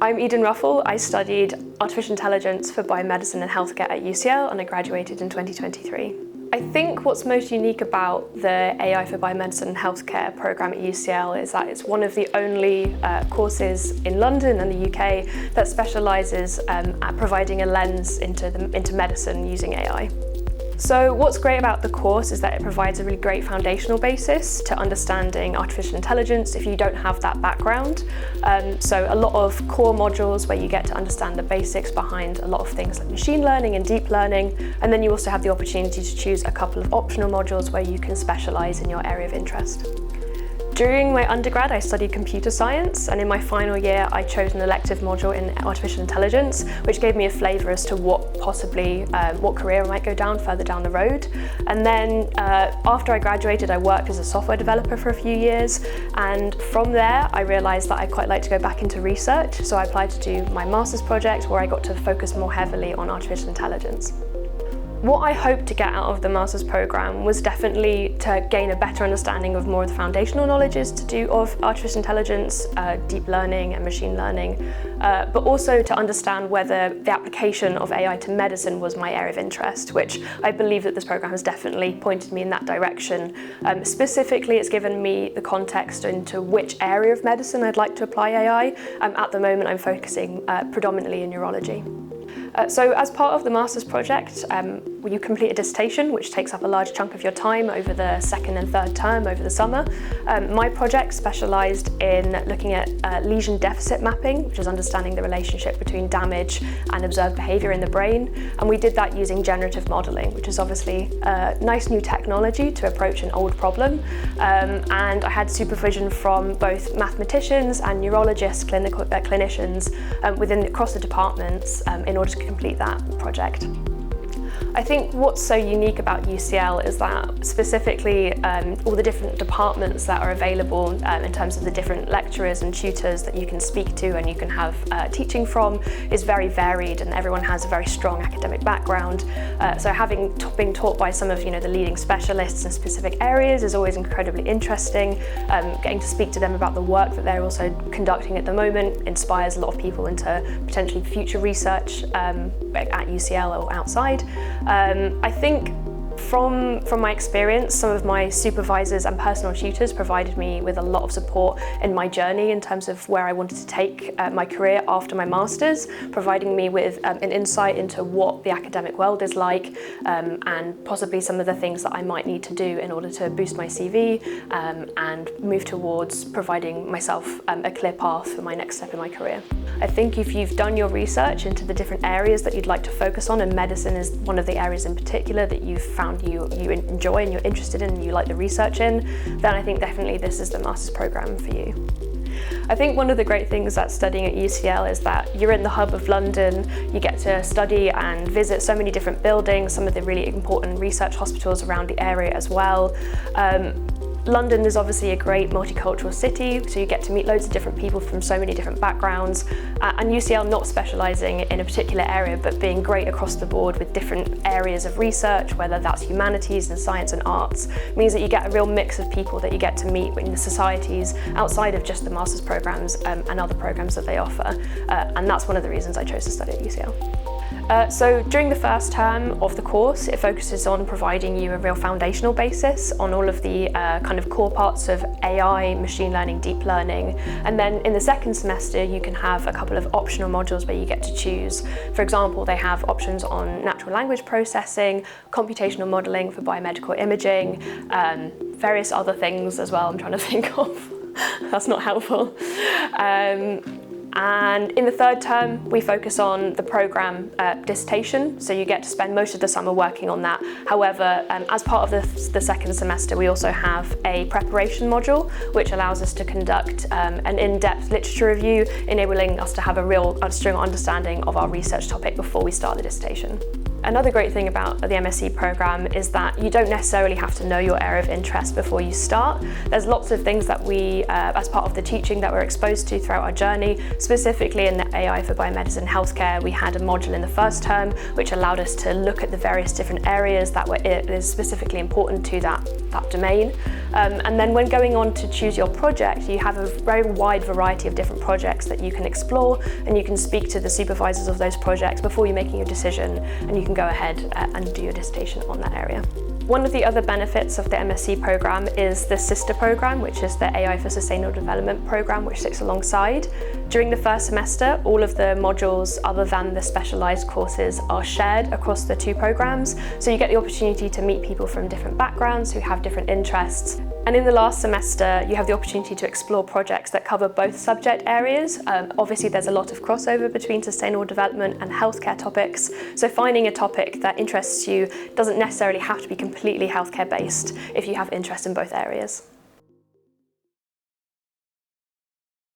I'm Eden Ruffle. I studied artificial intelligence for biomedicine and healthcare at UCL, and I graduated in 2023. I think what's most unique about the AI for Biomedicine and Healthcare programme at UCL is that it's one of the only courses in London and the UK that specialises at providing a lens into medicine using AI. So what's great about the course is that it provides a really great foundational basis to understanding artificial intelligence if you don't have that background. So a lot of core modules where you get to understand the basics behind a lot of things like machine learning and deep learning, and then you also have the opportunity to choose a couple of optional modules where you can specialise in your area of interest. During my undergrad, I studied computer science, and in my final year, I chose an elective module in artificial intelligence, which gave me a flavour as to what career I might go down further down the road. And then after I graduated, I worked as a software developer for a few years, and from there, I realised that I'd quite like to go back into research, so I applied to do my master's project where I got to focus more heavily on artificial intelligence. What I hoped to get out of the master's programme was definitely to gain a better understanding of more of the foundational knowledges of artificial intelligence, deep learning and machine learning, but also to understand whether the application of AI to medicine was my area of interest, which I believe that this programme has definitely pointed me in that direction. Specifically, it's given me the context into which area of medicine I'd like to apply AI. At the moment, I'm focusing predominantly in neurology. So as part of the master's project, you complete a dissertation, which takes up a large chunk of your time over the second and third term over the summer. My project specialised in looking at lesion deficit mapping, which is understanding the relationship between damage and observed behaviour in the brain. And we did that using generative modelling, which is obviously a nice new technology to approach an old problem. And I had supervision from both mathematicians and neurologists, clinicians across the departments in order to complete that project. I think what's so unique about UCL is that specifically all the different departments that are available in terms of the different lecturers and tutors that you can speak to and you can have teaching from is very varied, and everyone has a very strong academic background. So having been taught by some of the leading specialists in specific areas is always incredibly interesting. Getting to speak to them about the work that they're also conducting at the moment inspires a lot of people into potentially future research at UCL or outside. I think from my experience, some of my supervisors and personal tutors provided me with a lot of support in my journey in terms of where I wanted to take my career after my master's, providing me with an insight into what the academic world is like and possibly some of the things that I might need to do in order to boost my CV and move towards providing myself a clear path for my next step in my career. I think if you've done your research into the different areas that you'd like to focus on, and medicine is one of the areas in particular that you've found you enjoy and you're interested in and you like the research in, then I think definitely this is the master's programme for you. I think one of the great things about studying at UCL is that you're in the hub of London, you get to study and visit so many different buildings, some of the really important research hospitals around the area as well. London is obviously a great multicultural city, so you get to meet loads of different people from so many different backgrounds, and UCL not specialising in a particular area but being great across the board with different areas of research, whether that's humanities and science and arts, means that you get a real mix of people that you get to meet in the societies outside of just the master's programmes and other programmes that they offer, and that's one of the reasons I chose to study at UCL. So during the first term of the course, it focuses on providing you a real foundational basis on all of the kind of core parts of AI, machine learning, deep learning. And then in the second semester, you can have a couple of optional modules where you get to choose. For example, they have options on natural language processing, computational modelling for biomedical imaging, various other things as well I'm trying to think of. That's not helpful. And in the third term, we focus on the programme dissertation, so you get to spend most of the summer working on that. However, as part of the second semester, we also have a preparation module, which allows us to conduct an in-depth literature review, enabling us to have a real strong understanding of our research topic before we start the dissertation. Another great thing about the MSc program is that you don't necessarily have to know your area of interest before you start. There's lots of things that we, as part of the teaching that we're exposed to throughout our journey, specifically in the AI for Biomedicine and Healthcare, we had a module in the first term which allowed us to look at the various different areas that is specifically important to that domain. And then when going on to choose your project, you have a very wide variety of different projects that you can explore, and you can speak to the supervisors of those projects before you're making your decision, and you can go ahead and do your dissertation on that area. One of the other benefits of the MSc program is the sister program, which is the AI for Sustainable Development program, which sits alongside. During the first semester, all of the modules other than the specialised courses are shared across the two programs, so you get the opportunity to meet people from different backgrounds who have different interests. And in the last semester, you have the opportunity to explore projects that cover both subject areas. Obviously, there's a lot of crossover between sustainable development and healthcare topics, so finding a topic that interests you doesn't necessarily have to be completely healthcare based if you have interest in both areas.